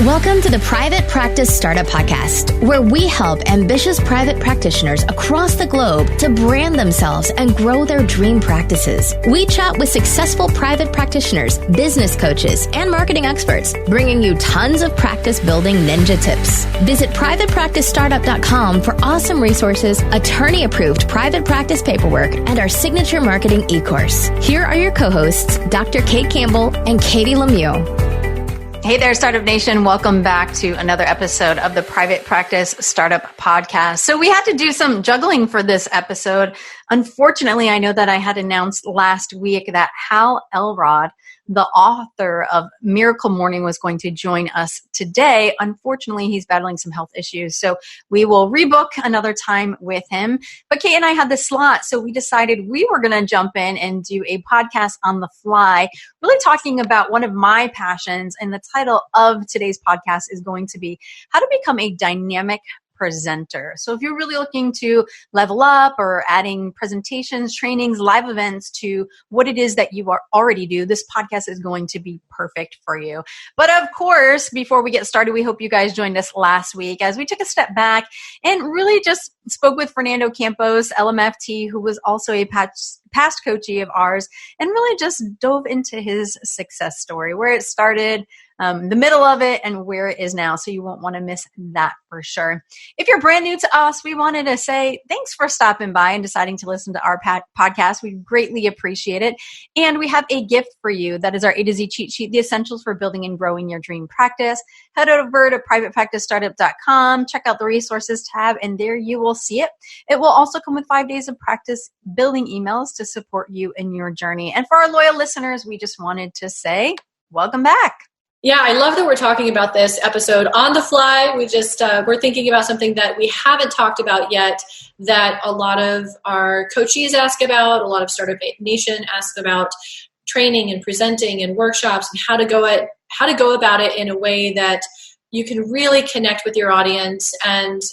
Welcome to the Private Practice Startup Podcast, where we help ambitious private practitioners across the globe to brand themselves and grow their dream practices. We chat with successful private practitioners, business coaches, and marketing experts, bringing you tons of practice building ninja tips. Visit privatepracticestartup.com for awesome resources, attorney-approved private practice paperwork, and our signature marketing e-course. Here are your co-hosts, Dr. Kate Campbell and Katie Lemieux. Hey there, Startup Nation. Welcome back to another episode of the Private Practice Startup Podcast. So we had to do some juggling for this episode. Unfortunately, I know that I had announced last week that Hal Elrod, the author of Miracle Morning, was going to join us today. Unfortunately, he's battling some health issues, so we will rebook another time with him. But Kate and I had the slot, so we decided we were going to jump in and do a podcast on the fly, really talking about one of my passions. And the title of today's podcast is going to be How to Become a Dynamic Presenter. So if you're really looking to level up or adding presentations, trainings, live events to what it is that you already do, this podcast is going to be perfect for you. But of course, before we get started, we hope you guys joined us last week as we took a step back and really just spoke with Fernando Campos, LMFT, who was also a past coachee of ours, and really just dove into his success story, where it started, the middle of it, and where it is now. So you won't want to miss that for sure. If you're brand new to us, we wanted to say thanks for stopping by and deciding to listen to our podcast. We greatly appreciate it. And we have a gift for you. That is our A to Z cheat sheet, the essentials for building and growing your dream practice. Head over to privatepracticestartup.com, check out the resources tab, and there you will see it. It will also come with 5 days of practice building emails to support you in your journey. And for our loyal listeners, we just wanted to say, welcome back. Yeah, I love that we're talking about this episode on the fly. We're thinking about something that we haven't talked about yet, that a lot of our coachees ask about, a lot of Startup Nation asks about, training and presenting and workshops, and how to go about it in a way that you can really connect with your audience, and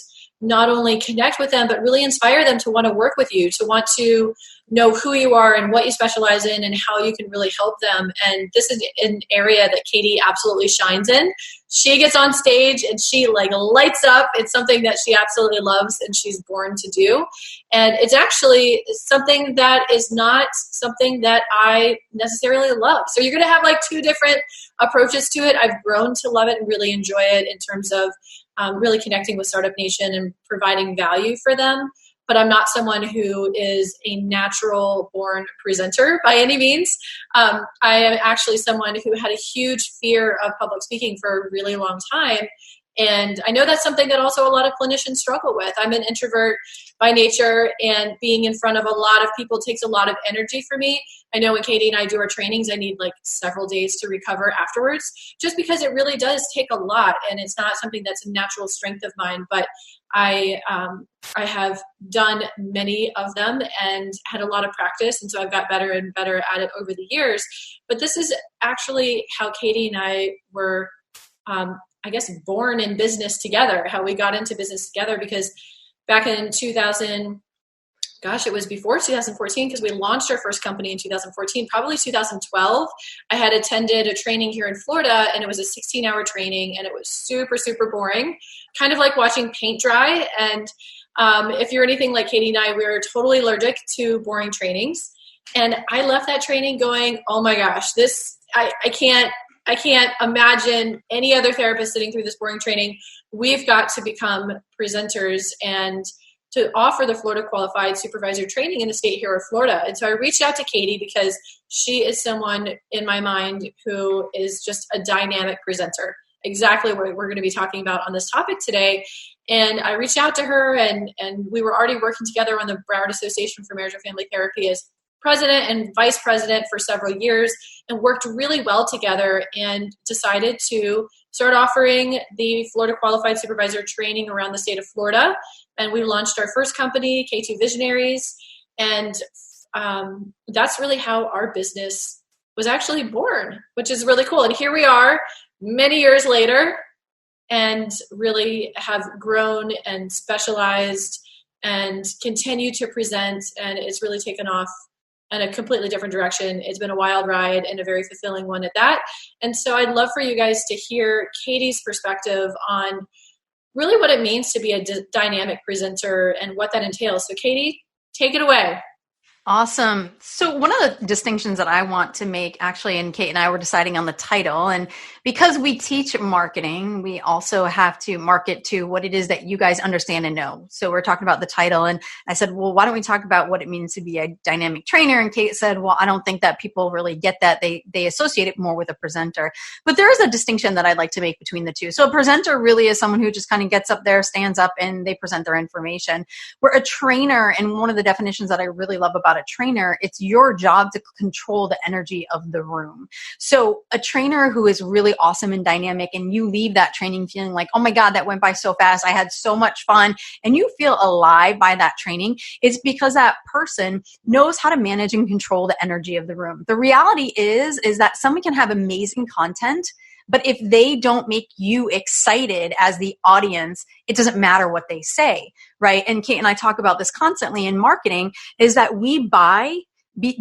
not only connect with them, but really inspire them to want to work with you, to want to know who you are and what you specialize in and how you can really help them. And this is an area that Katie absolutely shines in. She gets on stage and she lights up. It's something that she absolutely loves and she's born to do. And it's actually something that is not something that I necessarily love. So you're going to have two different approaches to it. I've grown to love it and really enjoy it in terms of really connecting with Startup Nation and providing value for them. But I'm not someone who is a natural born presenter by any means. I am actually someone who had a huge fear of public speaking for a really long time. And I know that's something that also a lot of clinicians struggle with. I'm an introvert by nature, and being in front of a lot of people takes a lot of energy for me. I know when Katie and I do our trainings, I need several days to recover afterwards, just because it really does take a lot, and it's not something that's a natural strength of mine. But I have done many of them and had a lot of practice, and so I've got better and better at it over the years. But this is actually how Katie and I were, born in business together, how we got into business together, because back in it was before 2014, because we launched our first company in 2014, probably 2012. I had attended a training here in Florida, and it was a 16-hour training, and it was super, super boring, kind of like watching paint dry. And if you're anything like Katie and I, we were totally allergic to boring trainings. And I left that training going, oh my gosh, I can't imagine any other therapist sitting through this boring training. We've got to become presenters and to offer the Florida Qualified Supervisor training in the state here of Florida. And so I reached out to Katie because she is someone in my mind who is just a dynamic presenter, exactly what we're going to be talking about on this topic today. And I reached out to her, and we were already working together on the Broward Association for Marriage and Family Therapy as president and vice president for several years, and worked really well together, and decided to start offering the Florida Qualified Supervisor training around the state of Florida. And we launched our first company, K2 Visionaries. And that's really how our business was actually born, which is really cool. And here we are many years later, and really have grown and specialized and continue to present. And it's really taken off in a completely different direction. It's been a wild ride and a very fulfilling one at that. And so I'd love for you guys to hear Katie's perspective on really what it means to be a dynamic presenter and what that entails. So Katie, take it away. Awesome. So one of the distinctions that I want to make, actually, and Kate and I were deciding on the title, and because we teach marketing, we also have to market to what it is that you guys understand and know. So we're talking about the title, and I said, well, why don't we talk about what it means to be a dynamic trainer? And Kate said, well, I don't think that people really get that. They associate it more with a presenter. But there is a distinction that I'd like to make between the two. So a presenter really is someone who just kind of gets up there, stands up, and they present their information. Where a trainer, and one of the definitions that I really love about a trainer, it's your job to control the energy of the room. So a trainer who is really awesome and dynamic, and you leave that training feeling like, oh my God, that went by so fast. I had so much fun. And you feel alive by that training. It's because that person knows how to manage and control the energy of the room. The reality is that someone can have amazing content, but if they don't make you excited as the audience, it doesn't matter what they say, right? And Kate and I talk about this constantly in marketing, is that we buy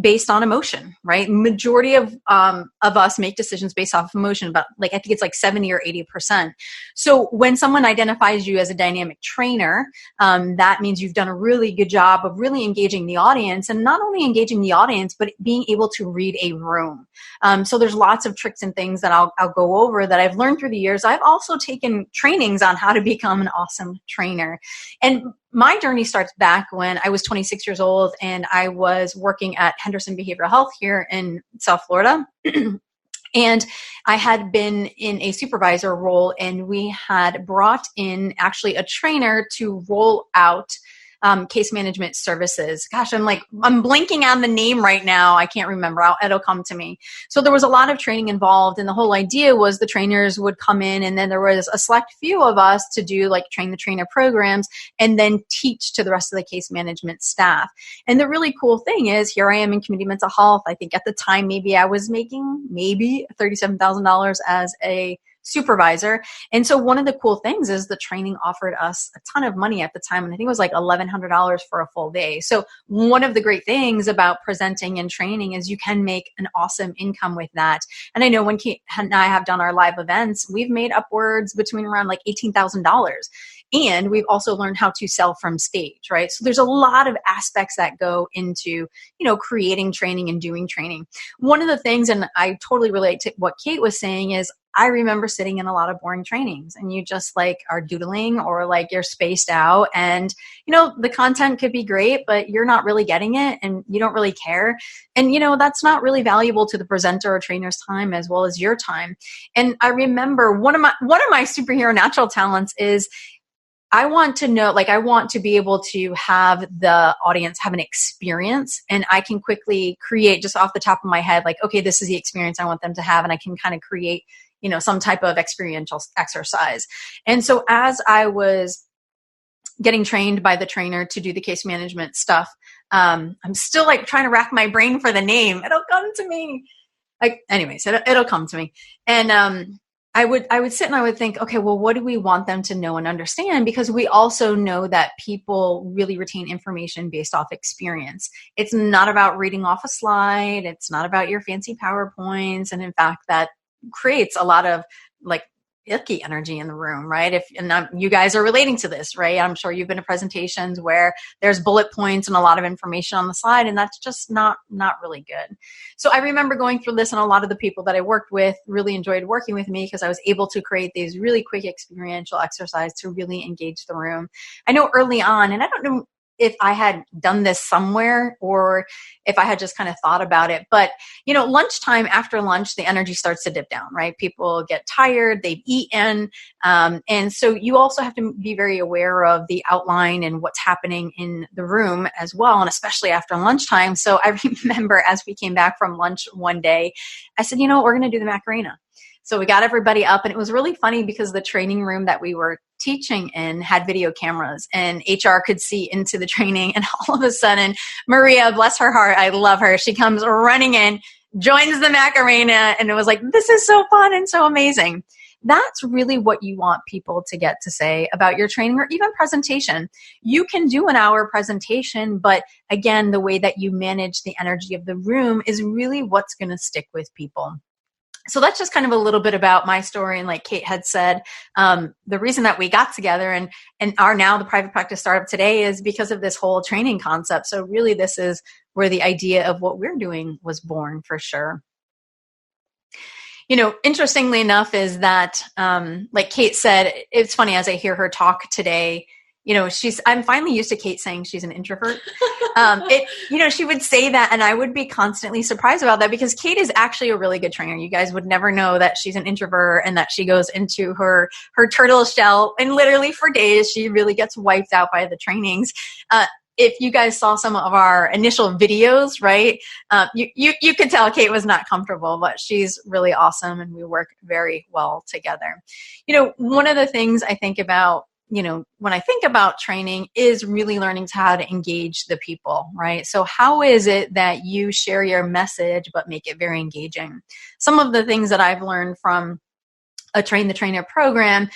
based on emotion, right? Majority of us make decisions based off of emotion, but I think it's 70 or 80%. So when someone identifies you as a dynamic trainer, that means you've done a really good job of really engaging the audience, and not only engaging the audience, but being able to read a room. So there's lots of tricks and things that I'll go over that I've learned through the years. I've also taken trainings on how to become an awesome trainer. And my journey starts back when I was 26 years old and I was working at Henderson Behavioral Health here in South Florida. And I had been in a supervisor role, and we had brought in actually a trainer to roll out case management services. Gosh, I'm blanking on the name right now. I can't remember. It'll come to me. So there was a lot of training involved, and the whole idea was the trainers would come in, and then there was a select few of us to do train the trainer programs and then teach to the rest of the case management staff. And the really cool thing is, here I am in community mental health. I think at the time, maybe I was making $37,000 as a supervisor. And so one of the cool things is the training offered us a ton of money at the time. And I think it was $1,100 for a full day. So one of the great things about presenting and training is you can make an awesome income with that. And I know when Kate and I have done our live events, we've made upwards between around $18,000. And we've also learned how to sell from stage, right? So there's a lot of aspects that go into, creating training and doing training. One of the things, and I totally relate to what Kate was saying, is I remember sitting in a lot of boring trainings, and you just are doodling, or you're spaced out, and the content could be great, but you're not really getting it and you don't really care. And that's not really valuable to the presenter or trainer's time as well as your time. And I remember one of my superhero natural talents is I want to know, I want to be able to have the audience have an experience, and I can quickly create just off the top of my head, okay, this is the experience I want them to have. And I can kind of create, some type of experiential exercise. And so as I was getting trained by the trainer to do the case management stuff, I'm still trying to rack my brain for the name. It'll come to me. Anyways, it'll come to me. And, I would sit and I would think, okay, well, what do we want them to know and understand? Because we also know that people really retain information based off experience. It's not about reading off a slide. It's not about your fancy PowerPoints. And in fact, that creates a lot of icky energy in the room, right? You guys are relating to this, right? I'm sure you've been to presentations where there's bullet points and a lot of information on the slide, and that's just not really good. So I remember going through this, and a lot of the people that I worked with really enjoyed working with me because I was able to create these really quick experiential exercise to really engage the room. I know early on, and I don't know if I had done this somewhere or if I had just kind of thought about it. But, lunchtime, after lunch, the energy starts to dip down, right? People get tired, they've eaten. And so you also have to be very aware of the outline and what's happening in the room as well, and especially after lunchtime. So I remember as we came back from lunch one day, I said, we're going to do the Macarena. So we got everybody up, and it was really funny because the training room that we were teaching in had video cameras, and HR could see into the training. And all of a sudden, Maria, bless her heart, I love her, she comes running in, joins the Macarena, and it was this is so fun and so amazing. That's really what you want people to get to say about your training or even presentation. You can do an hour presentation, but again, the way that you manage the energy of the room is really what's going to stick with people. So that's just kind of a little bit about my story. And like Kate had said, the reason that we got together and are now the private practice startup today is because of this whole training concept. So really this is where the idea of what we're doing was born for sure. Interestingly enough is that, like Kate said, it's funny as I hear her talk today, I'm finally used to Kate saying she's an introvert. She would say that and I would be constantly surprised about that because Kate is actually a really good trainer. You guys would never know that she's an introvert and that she goes into her turtle shell and literally for days she really gets wiped out by the trainings. If you guys saw some of our initial videos, right, you could tell Kate was not comfortable, but she's really awesome and we work very well together. One of the things I think about, when I think about training is really learning how to engage the people, right? So how is it that you share your message, but make it very engaging? Some of the things that I've learned from a Train the Trainer program,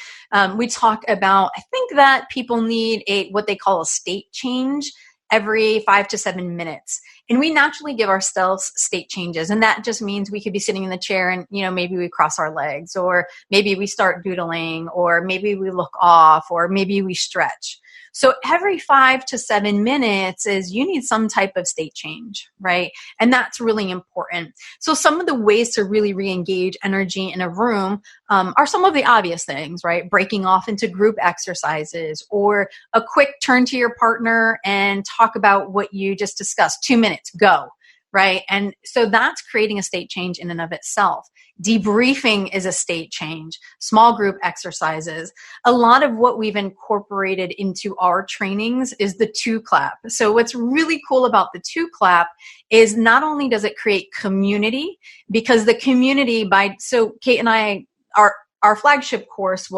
we talk about, I think that people need what they call a state change every 5 to 7 minutes. And we naturally give ourselves state changes. And that just means we could be sitting in the chair and, maybe we cross our legs, or maybe we start doodling, or maybe we look off, or maybe we stretch. So every 5 to 7 minutes you need some type of state change, right? And that's really important. So some of the ways to really re-engage energy in a room are some of the obvious things, right? Breaking off into group exercises or a quick turn to your partner and talk about what you just discussed. 2 minutes, go. Right. And so that's creating a state change in and of itself. Debriefing is a state change. Small group exercises. A lot of what we've incorporated into our trainings is the 2 clap. So what's really cool about the 2 clap is not only does it create community, because the community so Kate and I, our flagship course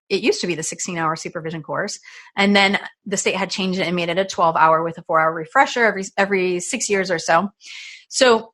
it used to be the 16-hour supervision course. And then the state had changed it and made it a 12-hour with a 4-hour refresher every 6 years or so. So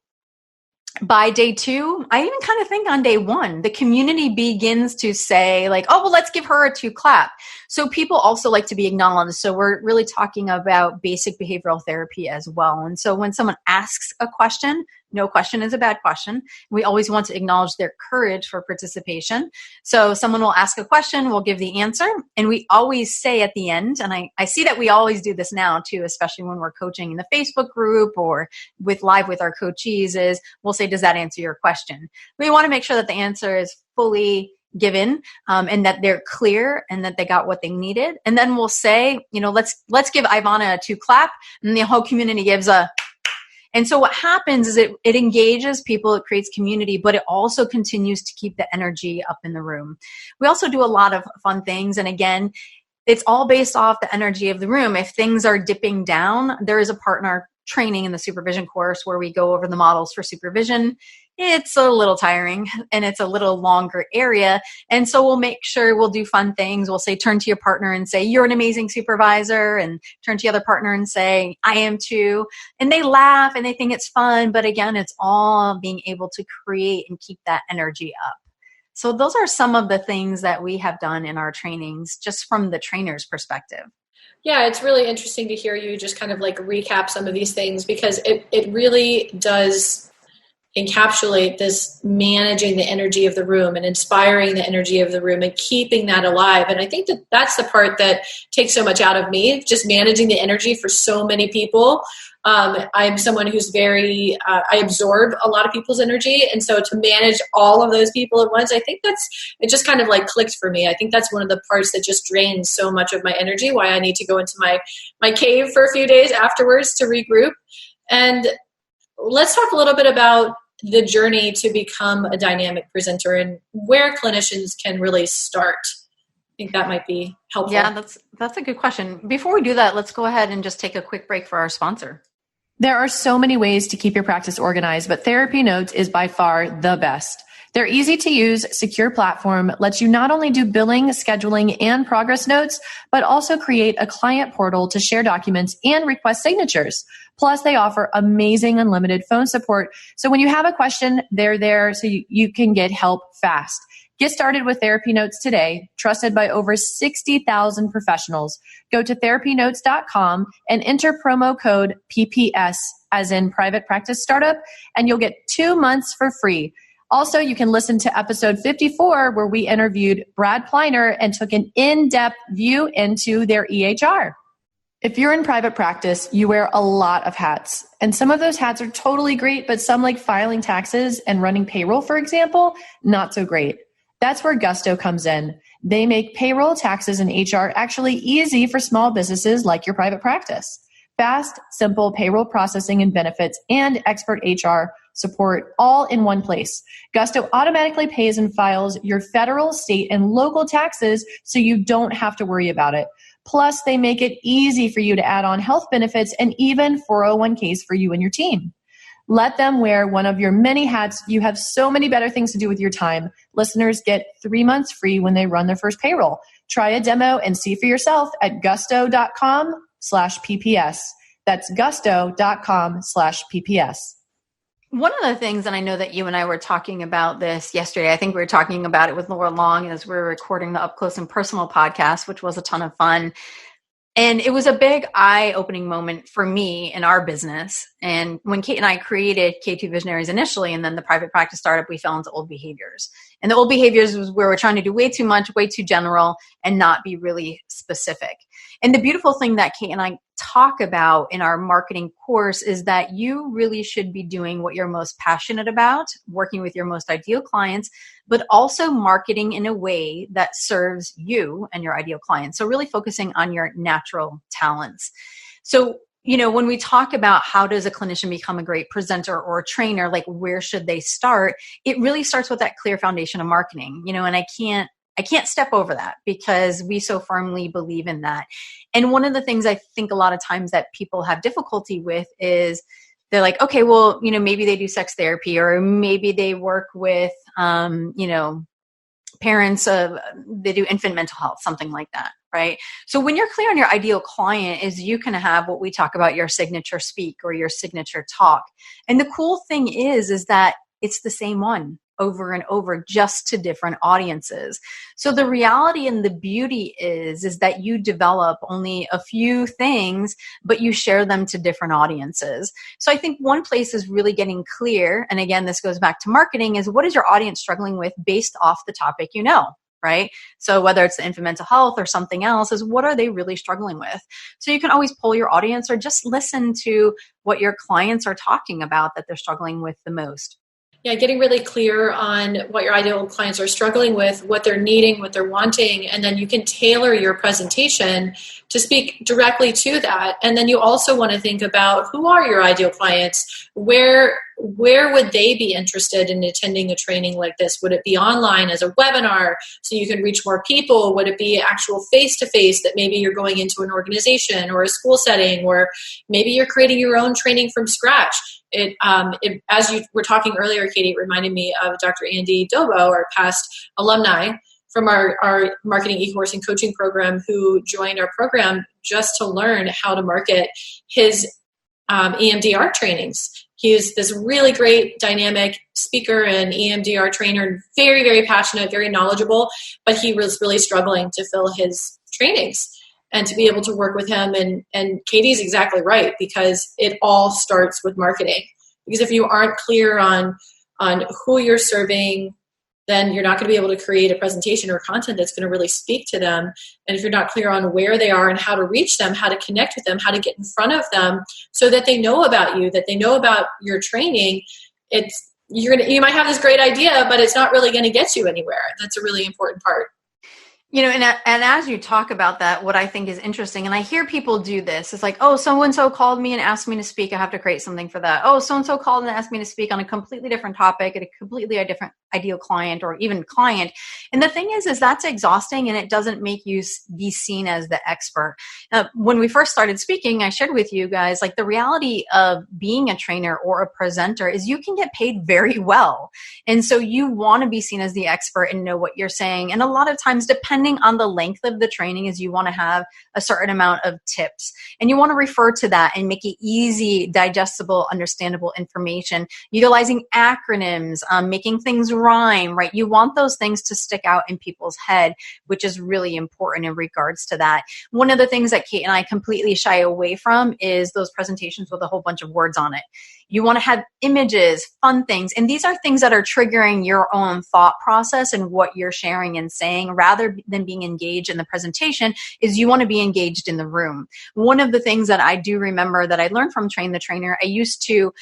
by day 2, I even kind of think on day 1, the community begins to say like, oh, well, let's give her a 2 clap. So people also like to be acknowledged. So we're really talking about basic behavioral therapy as well. And so when someone asks a question, no question is a bad question. We always want to acknowledge their courage for participation. So someone will ask a question, we'll give the answer. And we always say at the end, and I see that we always do this now too, especially when we're coaching in the Facebook group or live with our coachees, is we'll say, does that answer your question? We want to make sure that the answer is fully given and that they're clear and that they got what they needed. And then we'll say, let's give Ivana a 2 clap, and the whole community gives a. And so what happens is it engages people, it creates community, but it also continues to keep the energy up in the room. We also do a lot of fun things. And again, it's all based off the energy of the room. If things are dipping down, there is a partner training in the supervision course where we go over the models for supervision. It's a little tiring and it's a little longer area. And so we'll make sure we'll do fun things. We'll say, turn to your partner and say, you're an amazing supervisor, and turn to the other partner and say, I am too. And they laugh and they think it's fun. But again, it's all being able to create and keep that energy up. So those are some of the things that we have done in our trainings, just from the trainer's perspective. Yeah, it's really interesting to hear you just kind of like recap some of these things, because it really does encapsulate this managing the energy of the room and inspiring the energy of the room and keeping that alive. And I think that that's the part that takes so much out of me, just managing the energy for so many people. I'm someone who's very, I absorb a lot of people's energy. And so to manage all of those people at once, I think it just kind of like clicked for me. I think that's one of the parts that just drains so much of my energy, why I need to go into my cave for a few days afterwards to regroup. And let's talk a little bit about the journey to become a dynamic presenter and where clinicians can really start. I think that might be helpful. Yeah, that's a good question. Before we do that, let's go ahead and just take a quick break for our sponsor. There are so many ways to keep your practice organized, but Therapy Notes is by far the best. Their easy-to-use, secure platform lets you not only do billing, scheduling, and progress notes, but also create a client portal to share documents and request signatures. Plus, they offer amazing unlimited phone support. So when you have a question, they're there so you can get help fast. Get started with Therapy Notes today, trusted by over 60,000 professionals. Go to therapynotes.com and enter promo code PPS, as in Private Practice Startup, and you'll get 2 months for free. Also, you can listen to episode 54, where we interviewed Brad Pleiner and took an in-depth view into their EHR. If you're in private practice, you wear a lot of hats. And some of those hats are totally great, but some, like filing taxes and running payroll, for example, not so great. That's where Gusto comes in. They make payroll, taxes, and HR actually easy for small businesses like your private practice. Fast, simple payroll processing and benefits, and expert HR support all in one place. Gusto automatically pays and files your federal, state, and local taxes so you don't have to worry about it. Plus, they make it easy for you to add on health benefits and even 401ks for you and your team. Let them wear one of your many hats. You have so many better things to do with your time. Listeners get 3 months free when they run their first payroll. Try a demo and see for yourself at gusto.com/PPS. That's gusto.com/PPS. One of the things, and I know that you and I were talking about this yesterday, I think we were talking about it with Laura Long as we were recording the Up Close and Personal podcast, which was a ton of fun. And it was a big eye-opening moment for me in our business. And when Kate and I created K2 Visionaries initially, and then the private practice startup, we fell into old behaviors. And the old behaviors was where we're trying to do way too much, way too general, and not be really specific. And the beautiful thing that Kate and I talk about in our marketing course is that you really should be doing what you're most passionate about, working with your most ideal clients, but also marketing in a way that serves you and your ideal clients. So really focusing on your natural talents. So, when we talk about how does a clinician become a great presenter or a trainer, like where should they start? It really starts with that clear foundation of marketing, and I can't step over that because we so firmly believe in that. And one of the things I think a lot of times that people have difficulty with is they're like, okay, well, maybe they do sex therapy, or maybe they work with, parents, they do infant mental health, something like that, right? So when you're clear on your ideal client is you can have what we talk about, your signature speak or your signature talk. And the cool thing is that it's the same one over and over, just to different audiences. So the reality and the beauty is that you develop only a few things, but you share them to different audiences. So I think one place is really getting clear. And again, this goes back to marketing, is what is your audience struggling with based off the topic, right? So whether it's the infant mental health or something else, is what are they really struggling with? So you can always poll your audience or just listen to what your clients are talking about that they're struggling with the most. Yeah, getting really clear on what your ideal clients are struggling with, what they're needing, what they're wanting, and then you can tailor your presentation to speak directly to that. And then you also want to think about who are your ideal clients? Where would they be interested in attending a training like this? Would it be online as a webinar so you can reach more people? Would it be actual face-to-face that maybe you're going into an organization or a school setting, or maybe you're creating your own training from scratch? As you were talking earlier, Katie, it reminded me of Dr. Andy Dobo, our past alumni from our marketing e-course and coaching program, who joined our program just to learn how to market his EMDR trainings. He is this really great dynamic speaker and EMDR trainer, very, very passionate, very knowledgeable, but he was really struggling to fill his trainings. And to be able to work with him, and Katie's exactly right, because it all starts with marketing. Because if you aren't clear on who you're serving, then you're not going to be able to create a presentation or content that's going to really speak to them. And if you're not clear on where they are and how to reach them, how to connect with them, how to get in front of them so that they know about you, that they know about your training, you might have this great idea, but it's not really going to get you anywhere. That's a really important part. And as you talk about that, what I think is interesting, and I hear people do this, it's like, oh, so-and-so called me and asked me to speak. I have to create something for that. Oh, so-and-so called and asked me to speak on a completely different topic at a completely different ideal client or even client. And the thing is that's exhausting, and it doesn't make you be seen as the expert. When we first started speaking, I shared with you guys, like, the reality of being a trainer or a presenter is you can get paid very well. And so you want to be seen as the expert and know what you're saying. And a lot of times, depending on the length of the training, is you want to have a certain amount of tips, and you want to refer to that and make it easy, digestible, understandable information, utilizing acronyms, making things rhyme, right? You want those things to stick out in people's head, which is really important in regards to that. One of the things that Kate and I completely shy away from is those presentations with a whole bunch of words on it. You want to have images, fun things. And these are things that are triggering your own thought process and what you're sharing and saying, rather than being engaged in the presentation. Is you want to be engaged in the room. One of the things that I do remember that I learned from Train the Trainer, I used to,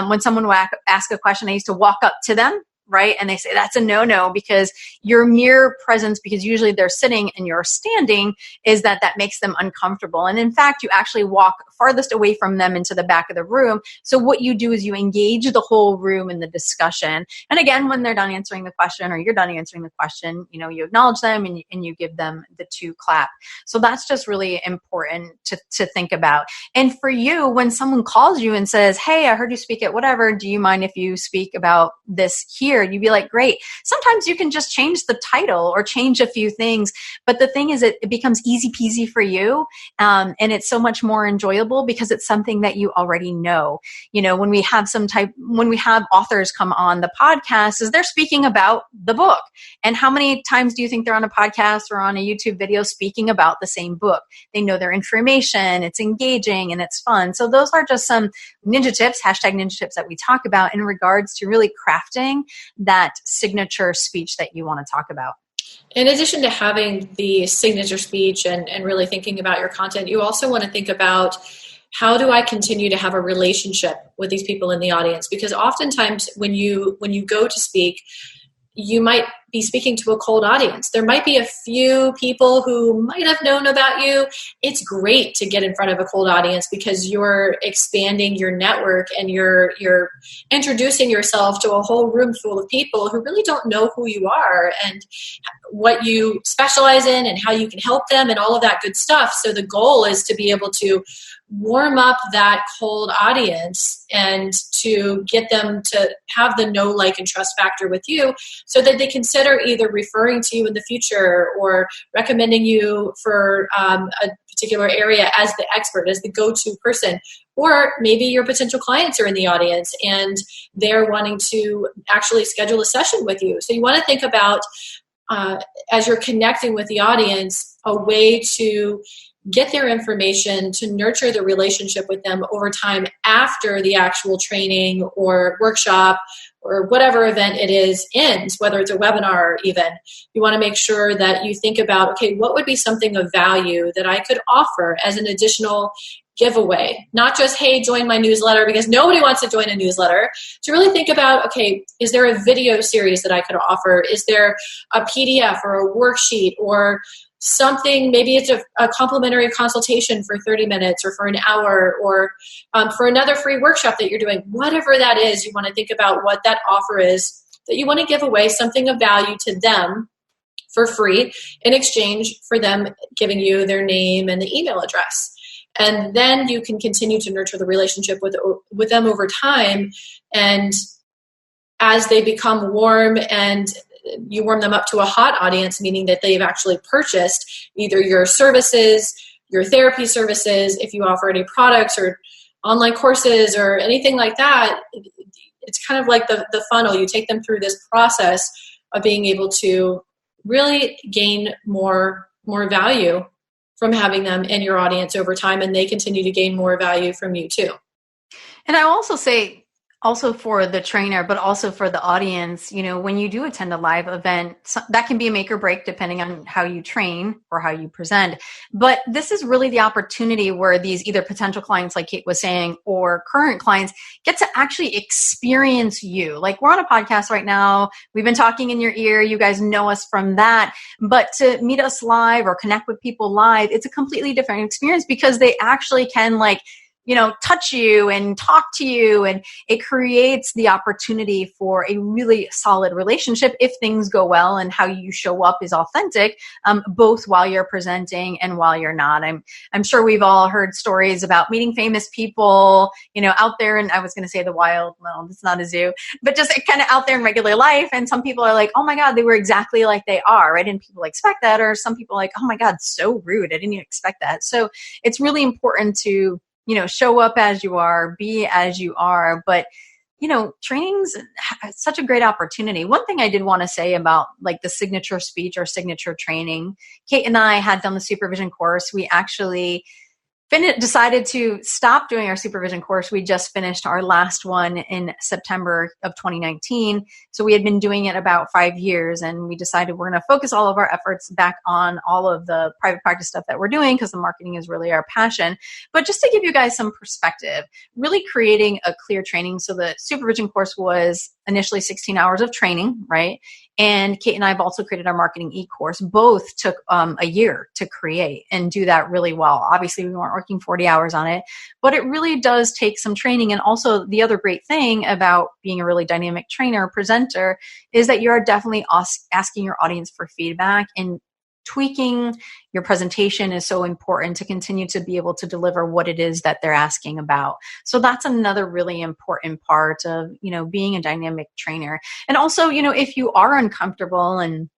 when someone would ask a question, I used to walk up to them, right? And they say, that's a no-no, because your mere presence, because usually they're sitting and you're standing, is that makes them uncomfortable. And in fact, you actually walk farthest away from them into the back of the room. So what you do is you engage the whole room in the discussion. And again, when they're done answering the question, or you're done answering the question, you acknowledge them and you give them the 2 clap. So that's just really important to think about. And for you, when someone calls you and says, hey, I heard you speak at whatever, do you mind if you speak about this here? You'd be like, great. Sometimes you can just change the title or change a few things. But the thing is, it becomes easy peasy for you. And it's so much more enjoyable because it's something that you already know. When we have authors come on the podcast, is they're speaking about the book. And how many times do you think they're on a podcast or on a YouTube video speaking about the same book? They know their information, it's engaging, and it's fun. So those are just some ninja tips, #ninja tips, that we talk about in regards to really crafting that signature speech that you want to talk about. In addition to having the signature speech and really thinking about your content, you also want to think about, how do I continue to have a relationship with these people in the audience? Because oftentimes when you go to speak, you might be speaking to a cold audience. There might be a few people who might have known about you. It's great to get in front of a cold audience because you're expanding your network and you're introducing yourself to a whole room full of people who really don't know who you are and what you specialize in and how you can help them and all of that good stuff. So the goal is to be able to warm up that cold audience and to get them to have the know, like, and trust factor with you so that they consider either referring to you in the future or recommending you for a particular area as the expert, as the go-to person. Or maybe your potential clients are in the audience and they're wanting to actually schedule a session with you. So you want to think about, as you're connecting with the audience, a way to get their information, to nurture the relationship with them over time after the actual training or workshop or whatever event it is ends, whether it's a webinar even. You want to make sure that you think about, okay, what would be something of value that I could offer as an additional giveaway? Not just, hey, join my newsletter, because nobody wants to join a newsletter. To really think about, okay, is there a video series that I could offer? Is there a PDF or a worksheet or something? Maybe it's a complimentary consultation for 30 minutes or for an hour or for another free workshop that you're doing. Whatever that is, you want to think about what that offer is that you want to give away, something of value to them for free in exchange for them giving you their name and the email address. And then you can continue to nurture the relationship with them over time. And as they become warm and you warm them up to a hot audience, meaning that they've actually purchased either your services, your therapy services, if you offer any products or online courses or anything like that, it's kind of like the funnel. You take them through this process of being able to really gain more value from having them in your audience over time, and they continue to gain more value from you too. And I also say, Also for the trainer, but also for the audience, when you do attend a live event, that can be a make or break depending on how you train or how you present. But this is really the opportunity where these either potential clients, like Kate was saying, or current clients get to actually experience you. Like, we're on a podcast right now. We've been talking in your ear. You guys know us from that. But to meet us live or connect with people live, it's a completely different experience because they actually can touch you and talk to you, and it creates the opportunity for a really solid relationship if things go well and how you show up is authentic, both while you're presenting and while you're not. I'm sure we've all heard stories about meeting famous people, out there, and I was going to say the wild, no, it's not a zoo, but just kind of out there in regular life. And some people are like, oh my God, they were exactly like they are. I didn't people expect that. Or some people are like, oh my God, so rude. I didn't even expect that. So it's really important to show up as you are, be as you are. But, training's such a great opportunity. One thing I did want to say about like the signature speech or signature training, Kate and I had done the supervision course. We actually decided to stop doing our supervision course. We just finished our last one in September of 2019. So we had been doing it about 5 years, and we decided we're going to focus all of our efforts back on all of the private practice stuff that we're doing because the marketing is really our passion. But just to give you guys some perspective, really creating a clear training. So the supervision course was initially 16 hours of training, right? And Kate and I have also created our marketing e-course. Both took a year to create and do that really well. Obviously, we weren't working 40 hours on it, but it really does take some training. And also the other great thing about being a really dynamic trainer, presenter, is that you're definitely asking your audience for feedback, and tweaking your presentation is so important to continue to be able to deliver what it is that they're asking about. So that's another really important part of, being a dynamic trainer. And also, if you are uncomfortable, and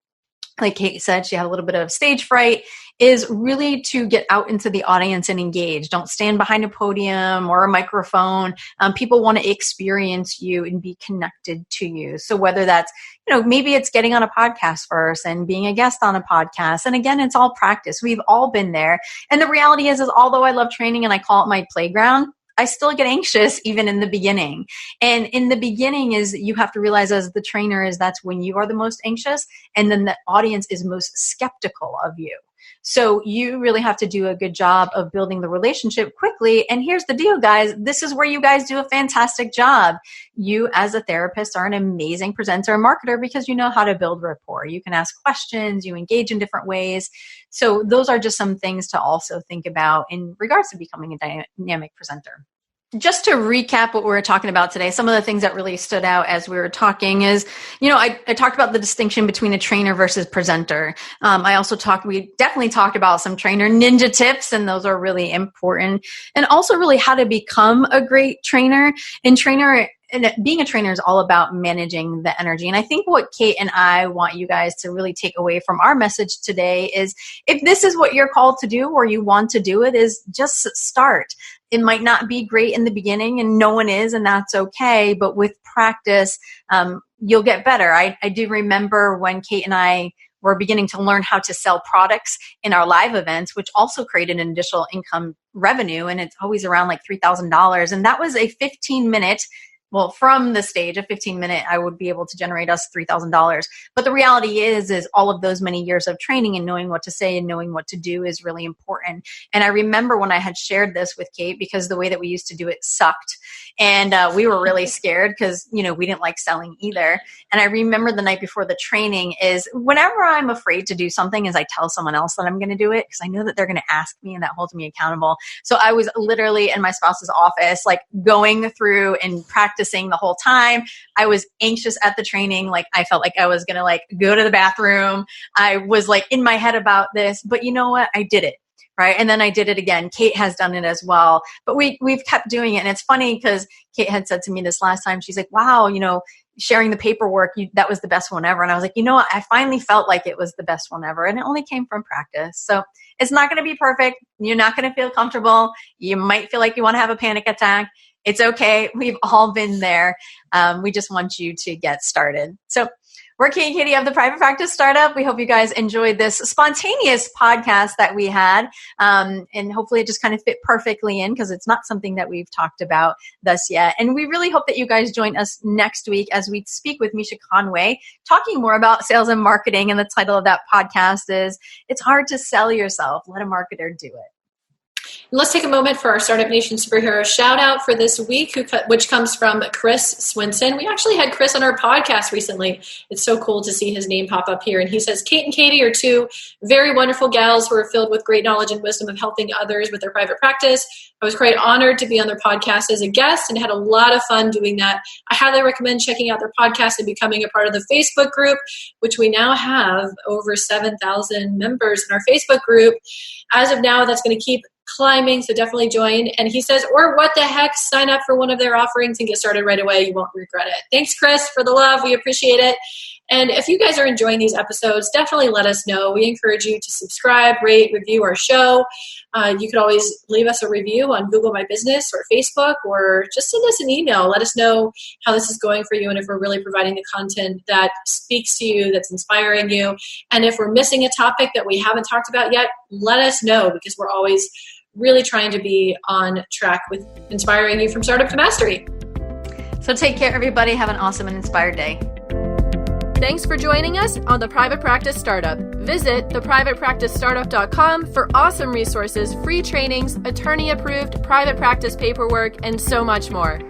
like Kate said, she had a little bit of stage fright, is really to get out into the audience and engage. Don't stand behind a podium or a microphone. People want to experience you and be connected to you. So whether that's, maybe it's getting on a podcast first and being a guest on a podcast. And again, it's all practice. We've all been there. And the reality is although I love training and I call it my playground, I still get anxious even in the beginning. And in the beginning is you have to realize as the trainer is that's when you are the most anxious, and then the audience is most skeptical of you. So you really have to do a good job of building the relationship quickly. And here's the deal, guys. This is where you guys do a fantastic job. You as a therapist are an amazing presenter and marketer because you know how to build rapport. You can ask questions, you engage in different ways. So those are just some things to also think about in regards to becoming a dynamic presenter. Just to recap what we were talking about today, some of the things that really stood out as we were talking is, I talked about the distinction between a trainer versus presenter. We definitely talked about some trainer ninja tips, and those are really important. And also really how to become a great trainer. And being a trainer is all about managing the energy. And I think what Kate and I want you guys to really take away from our message today is if this is what you're called to do or you want to do it, is just start. It might not be great in the beginning, and no one is, and that's okay. But with practice, you'll get better. I do remember when Kate and I were beginning to learn how to sell products in our live events, which also created an additional income revenue. And it's always around like $3,000. And that was a 15-minute from the stage, a 15-minute, I would be able to generate us $3,000. But the reality is all of those many years of training and knowing what to say and knowing what to do is really important. And I remember when I had shared this with Kate, because the way that we used to do it sucked. And we were really scared because, we didn't like selling either. And I remember the night before the training is whenever I'm afraid to do something is I tell someone else that I'm going to do it because I know that they're going to ask me and that holds me accountable. So I was literally in my spouse's office, like going through and practicing the whole time. I was anxious at the training. Like I felt like I was going to go to the bathroom. I was in my head about this, but you know what? I did it. Right. And then I did it again. Kate has done it as well. But we've kept doing it. And it's funny because Kate had said to me this last time, she's like, wow, sharing the paperwork, that was the best one ever. And I was like, what? I finally felt like it was the best one ever. And it only came from practice. So it's not going to be perfect. You're not going to feel comfortable. You might feel like you want to have a panic attack. It's okay. We've all been there. We just want you to get started. So We're Kate and Katie of the Private Practice Startup. We hope you guys enjoyed this spontaneous podcast that we had. And hopefully it just kind of fit perfectly in because it's not something that we've talked about thus yet. And we really hope that you guys join us next week as we speak with Misha Conway, talking more about sales and marketing. And the title of that podcast is It's Hard to Sell Yourself. Let a marketer do it. Let's take a moment for our Startup Nation Superhero shout out for this week, which comes from Chris Swinson. We actually had Chris on our podcast recently. It's so cool to see his name pop up here. And he says, Kate and Katie are two very wonderful gals who are filled with great knowledge and wisdom of helping others with their private practice. I was quite honored to be on their podcast as a guest and had a lot of fun doing that. I highly recommend checking out their podcast and becoming a part of the Facebook group, which we now have over 7,000 members in our Facebook group. As of now, that's going to keep climbing, so definitely join. And he says, or what the heck, sign up for one of their offerings and get started right away. You won't regret it. Thanks, Chris, for the love. We appreciate it. And if you guys are enjoying these episodes, definitely let us know. We encourage you to subscribe, rate, review our show. You could always leave us a review on Google My Business or Facebook, or just send us an email. Let us know how this is going for you and if we're really providing the content that speaks to you, that's inspiring you. And if we're missing a topic that we haven't talked about yet, let us know, because we're always really trying to be on track with inspiring you from startup to mastery. So take care, everybody. Have an awesome and inspired day. Thanks for joining us on The Private Practice Startup. Visit theprivatepracticestartup.com for awesome resources, free trainings, attorney-approved private practice paperwork, and so much more.